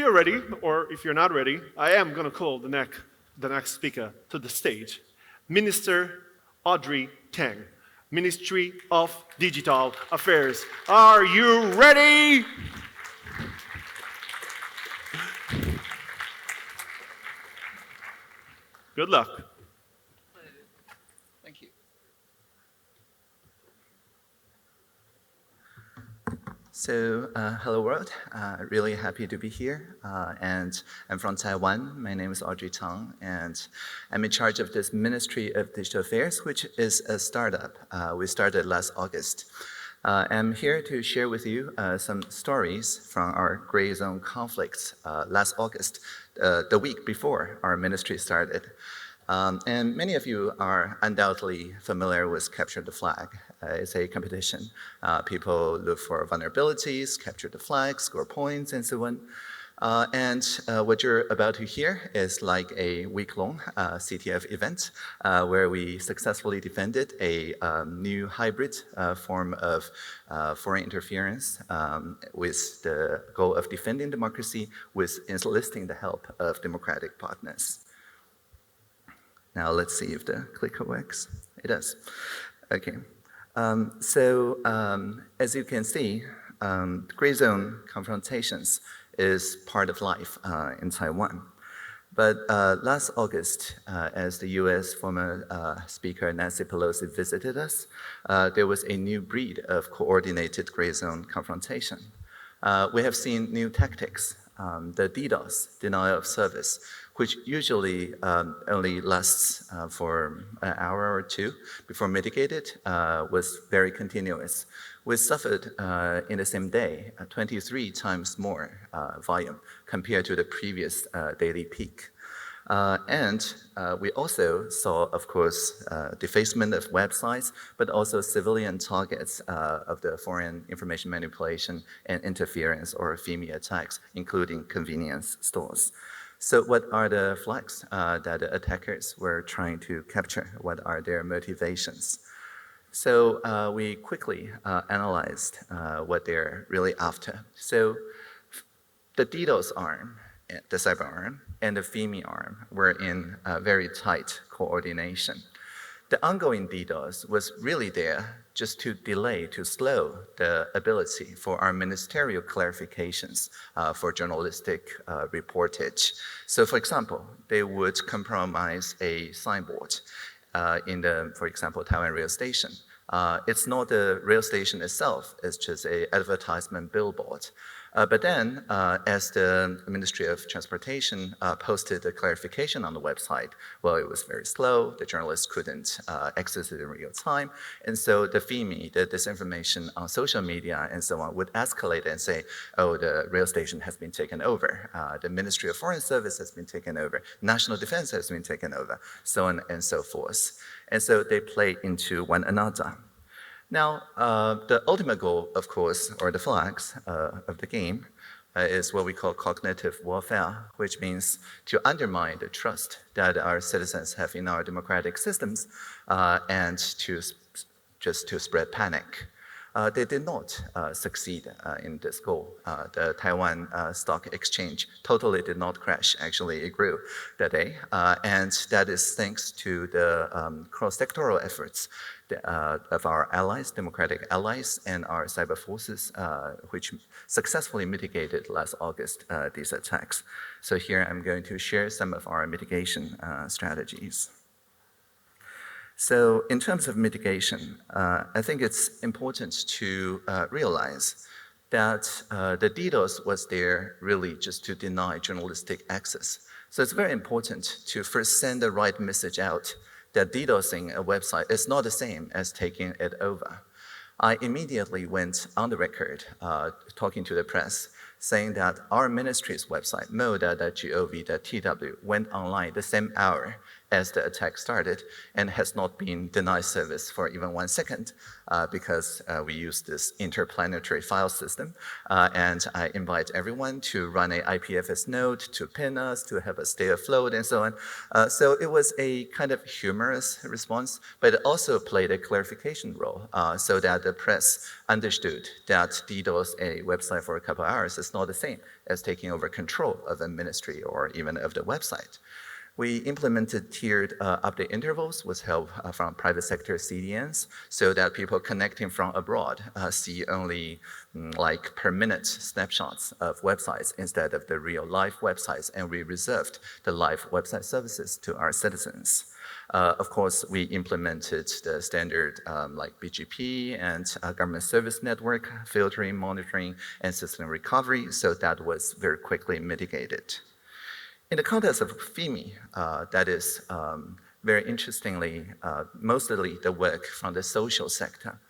you're ready, or if you're not ready, I am going to call the next speaker to the stage. Minister Audrey Tang, Ministry of Digital Affairs. Are you ready? Good luck. Thank you. So, hello world. Really happy to be here. And I'm from Taiwan. My name is Audrey Tang, and I'm in charge of this Ministry of Digital Affairs, which is a startup. We started last August. I'm here to share with you some stories from our gray zone conflicts last August, the week before our ministry started. And many of you are undoubtedly familiar with Capture the Flag. It's a competition. People look for vulnerabilities, capture the flag, score points, and so on. And what you're about to hear is like a week-long CTF event where we successfully defended a new hybrid form of foreign interference with the goal of defending democracy with enlisting the help of democratic partners. Now let's see if the clicker works. It does. Okay. As you can see, gray zone confrontations is part of life in Taiwan. But last August, as the US former Speaker Nancy Pelosi visited us, there was a new breed of coordinated gray zone confrontation. We have seen new tactics, the DDoS, denial of service, which usually only lasts for an hour or two before mitigated, was very continuous. We suffered in the same day 23 times more volume compared to the previous daily peak. And we also saw, of course, defacement of websites, but also civilian targets of the foreign information manipulation and interference or FIMI attacks, including convenience stores. So what are the flags that the attackers were trying to capture? What are their motivations? So we quickly analyzed what they're really after. So the DDoS arm, the cyber arm, and the FIMI arm were in very tight coordination. The ongoing DDoS was really there just to delay, to slow the ability for our ministerial clarifications for journalistic reportage. So for example, they would compromise a signboard in the, for example, Taiwan rail station. It's not the rail station itself, it's just an advertisement billboard. But then, as the Ministry of Transportation posted the clarification on the website, well, it was very slow. The journalists couldn't access it in real time. And so the FIMI, the disinformation on social media and so on, would escalate and say, oh, the rail station has been taken over. The Ministry of Foreign Service has been taken over. National Defense has been taken over, so on and so forth. And so they play into one another. Now, the ultimate goal, of course, or the flags of the game, is what we call cognitive warfare, which means to undermine the trust that our citizens have in our democratic systems and to spread panic. They did not succeed in this goal. The Taiwan Stock Exchange totally did not crash. Actually, it grew that day. And that is thanks to the cross-sectoral efforts of our allies, democratic allies, and our cyber forces, which successfully mitigated last August these attacks. So here I'm going to share some of our mitigation strategies. So in terms of mitigation, I think it's important to realize that the DDoS was there really just to deny journalistic access. So it's very important to first send the right message out that DDoSing a website is not the same as taking it over. I immediately went on the record talking to the press saying that our ministry's website, moda.gov.tw, went online the same hour as the attack started and has not been denied service for even 1 second because we use this interplanetary file system. And I invite everyone to run a IPFS node to pin us, to help us stay afloat, and so on. So it was a kind of humorous response, but it also played a clarification role so that the press understood that DDoS a website for a couple hours is not the same as taking over control of a ministry or even of the website. We implemented tiered update intervals with help from private sector CDNs so that people connecting from abroad see only like per minute snapshots of websites instead of the real live websites, and we reserved the live website services to our citizens. Of course, we implemented the standard like BGP and government service network, filtering, monitoring, and system recovery, so that was very quickly mitigated. In the context of FIMI, that is very interestingly, mostly the work from the social sector.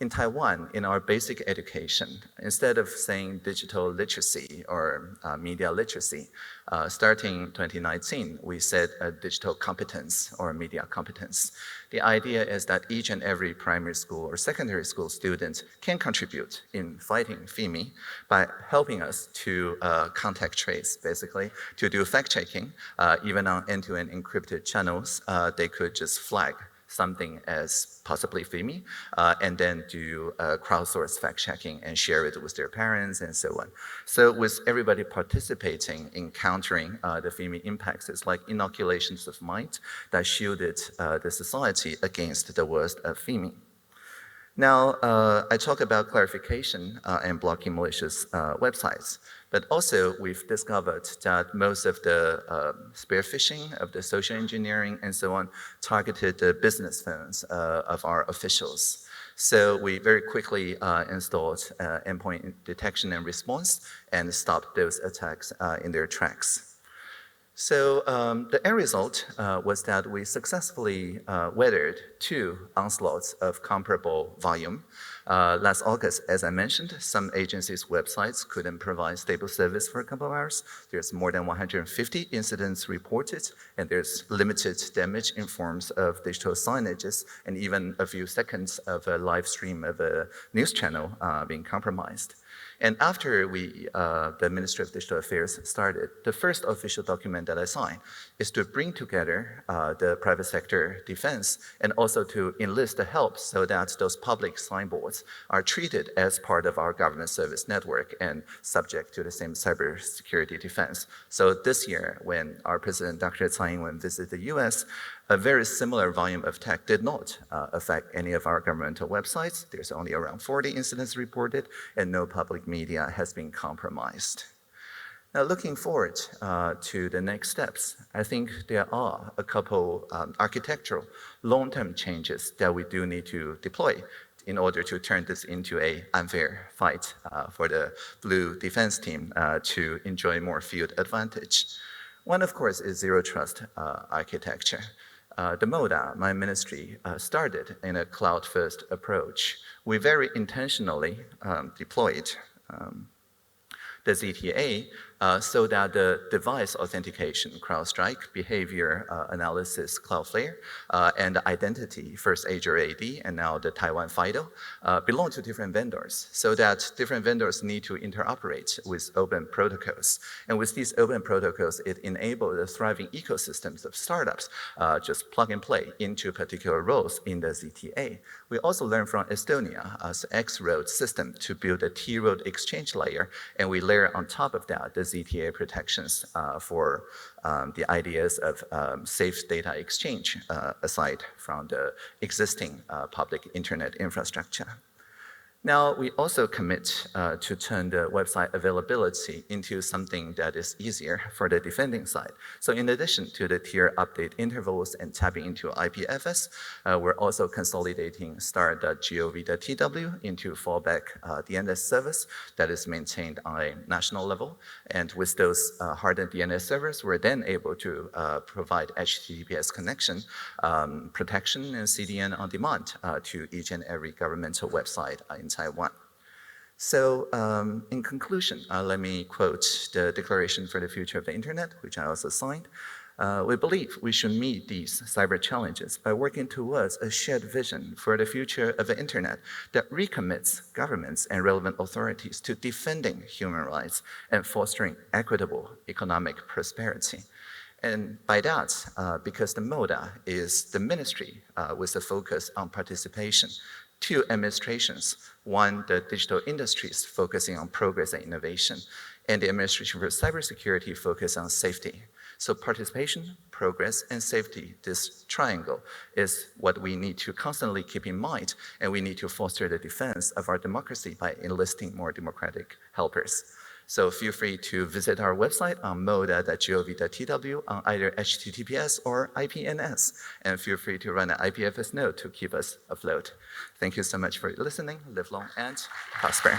In Taiwan, in our basic education, instead of saying digital literacy or media literacy, starting 2019, we said digital competence or media competence. The idea is that each and every primary school or secondary school student can contribute in fighting FIMI by helping us to contact trace, basically, to do fact-checking. Even on end-to-end encrypted channels, they could just flag something as possibly FIMI, and then do crowdsource fact-checking and share it with their parents and so on. So with everybody participating in countering the FIMI impacts, it's like inoculations of might that shielded the society against the worst of FIMI. Now, I talk about clarification and blocking malicious websites, but also we've discovered that most of the spear phishing, of the social engineering and so on, targeted the business phones of our officials. So we very quickly installed endpoint detection and response and stopped those attacks in their tracks. So the end result was that we successfully weathered 2 onslaughts of comparable volume. Last August, as I mentioned, some agencies' websites couldn't provide stable service for a couple of hours. There's more than 150 incidents reported, and there's limited damage in forms of digital signages and even a few seconds of a live stream of a news channel being compromised. And after the Ministry of Digital Affairs started, the first official document that I signed is to bring together the private sector defense and also to enlist the help so that those public signboards are treated as part of our government service network and subject to the same cybersecurity defense. So this year, when our President, Dr. Tsai Ing-wen, visited the US, a very similar volume of tech did not affect any of our governmental websites. There's only around 40 incidents reported, and no public media has been compromised. Now, looking forward to the next steps, I think there are a couple architectural long-term changes that we do need to deploy in order to turn this into an unfair fight for the blue defense team to enjoy more field advantage. One, of course, is zero trust architecture. The MODA, my ministry, started in a cloud-first approach. We very intentionally deployed the ZTA so that the device authentication, CrowdStrike, behavior analysis, Cloudflare, and identity, first Azure AD, and now the Taiwan FIDO, belong to different vendors, so that different vendors need to interoperate with open protocols. And with these open protocols, it enabled the thriving ecosystems of startups just plug and play into particular roles in the ZTA. We also learned from Estonia as X-Road system to build a T-Road exchange layer, and we layer on top of that the ZTA protections for the ideas of safe data exchange aside from the existing public internet infrastructure. Now, we also commit to turn the website availability into something that is easier for the defending side. So in addition to the tier update intervals and tapping into IPFS, we're also consolidating star.gov.tw into fallback DNS service that is maintained on a national level. And with those hardened DNS servers, we're then able to provide HTTPS connection, protection, and CDN on demand to each and every governmental website in Taiwan. So in conclusion, let me quote the Declaration for the Future of the Internet, which I also signed. We believe we should meet these cyber challenges by working towards a shared vision for the future of the internet that recommits governments and relevant authorities to defending human rights and fostering equitable economic prosperity. And by that, because the MODA is the ministry with a focus on participation, two administrations, one, the digital industries focusing on progress and innovation, and the administration for cybersecurity focus on safety. So participation, progress, and safety, this triangle is what we need to constantly keep in mind, and we need to foster the defense of our democracy by enlisting more democratic helpers. So feel free to visit our website on moda.gov.tw on either HTTPS or IPNS, and feel free to run an IPFS node to keep us afloat. Thank you so much for listening. Live long and prosper.